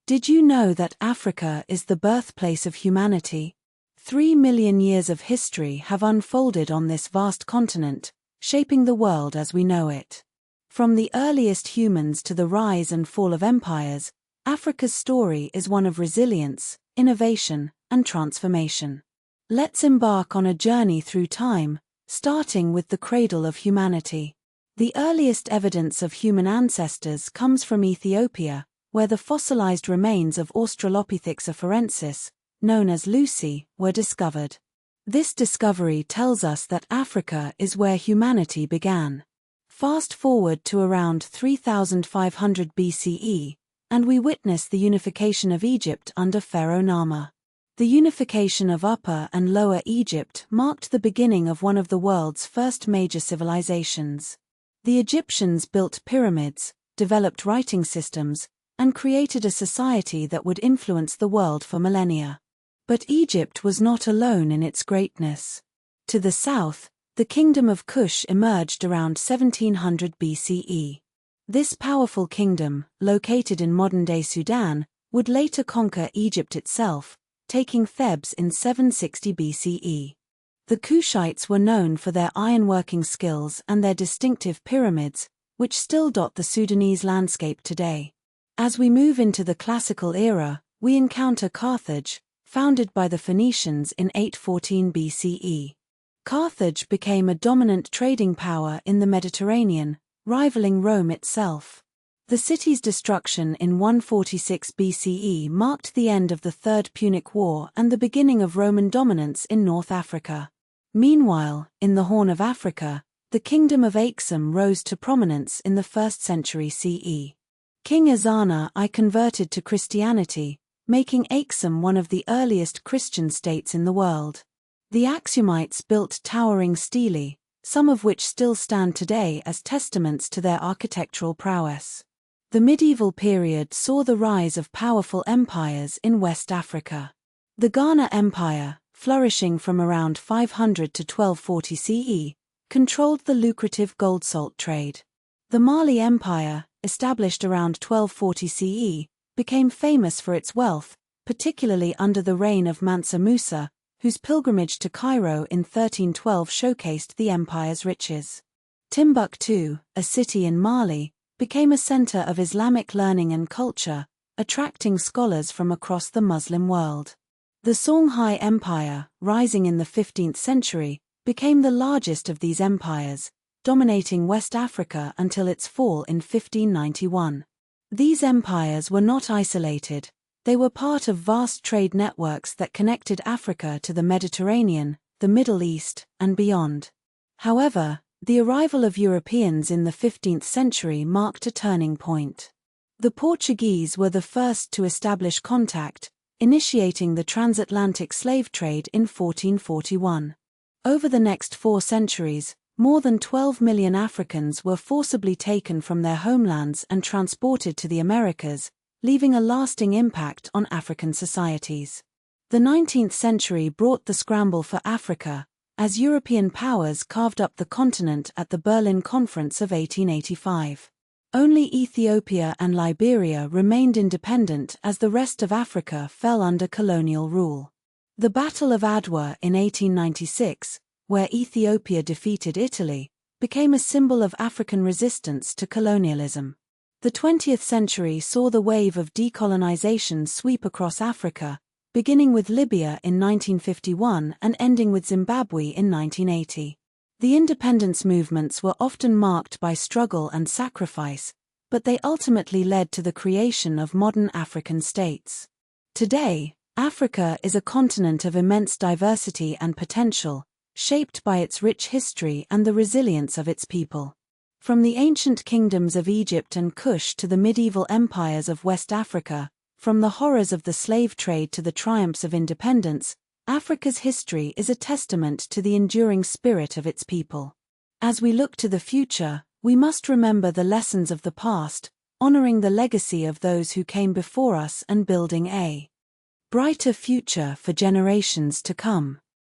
Did you know that Africa is the birthplace of humanity? 3 million years of history have unfolded on this vast continent, shaping the world as we know it. From the earliest humans to the rise and fall of empires, Africa's story is one of resilience, innovation, and transformation. Let's embark on a journey through time, starting with the cradle of humanity. The earliest evidence of human ancestors comes from Ethiopia, where the fossilized remains of Australopithecus afarensis, known as Lucy, were discovered. This discovery tells us that Africa is where humanity began. Fast forward to around 3500 BCE, and we witness the unification of Egypt under Pharaoh Nama. The unification of Upper and Lower Egypt marked the beginning of one of the world's first major civilizations. The Egyptians built pyramids, developed writing systems, and created a society that would influence the world for millennia. But Egypt was not alone in its greatness. To the south, the Kingdom of Kush emerged around 1700 BCE. This powerful kingdom, located in modern-day Sudan, would later conquer Egypt itself, taking Thebes in 760 BCE. The Kushites were known for their ironworking skills and their distinctive pyramids, which still dot the Sudanese landscape today. As we move into the Classical era, we encounter Carthage, founded by the Phoenicians in 814 BCE. Carthage became a dominant trading power in the Mediterranean, rivaling Rome itself. The city's destruction in 146 BCE marked the end of the Third Punic War and the beginning of Roman dominance in North Africa. Meanwhile, in the Horn of Africa, the Kingdom of Aksum rose to prominence in the 1st century CE. King Ezana I converted to Christianity, making Aksum one of the earliest Christian states in the world. The Aksumites built towering stelae, some of which still stand today as testaments to their architectural prowess. The medieval period saw the rise of powerful empires in West Africa. The Ghana Empire, flourishing from around 500 to 1240 CE, controlled the lucrative gold-salt trade. The Mali Empire, established around 1240 CE, became famous for its wealth, particularly under the reign of Mansa Musa, whose pilgrimage to Cairo in 1312 showcased the empire's riches. Timbuktu, a city in Mali, became a center of Islamic learning and culture, attracting scholars from across the Muslim world. The Songhai Empire, rising in the 15th century, became the largest of these empires, dominating West Africa until its fall in 1591. These empires were not isolated. They were part of vast trade networks that connected Africa to the Mediterranean, the Middle East, and beyond. However, the arrival of Europeans in the 15th century marked a turning point. The Portuguese were the first to establish contact, initiating the transatlantic slave trade in 1441. Over the next 4 centuries, more than 12 million Africans were forcibly taken from their homelands and transported to the Americas, leaving a lasting impact on African societies. The 19th century brought the scramble for Africa, as European powers carved up the continent at the Berlin Conference of 1885. Only Ethiopia and Liberia remained independent as the rest of Africa fell under colonial rule. The Battle of Adwa in 1896, where Ethiopia defeated Italy, became a symbol of African resistance to colonialism. The 20th century saw the wave of decolonization sweep across Africa, beginning with Libya in 1951 and ending with Zimbabwe in 1980. The independence movements were often marked by struggle and sacrifice, but they ultimately led to the creation of modern African states. Today, Africa is a continent of immense diversity and potential, shaped by its rich history and the resilience of its people. From the ancient kingdoms of Egypt and Kush to the medieval empires of West Africa, from the horrors of the slave trade to the triumphs of independence, Africa's history is a testament to the enduring spirit of its people. As we look to the future, we must remember the lessons of the past, honoring the legacy of those who came before us and building a brighter future for generations to come.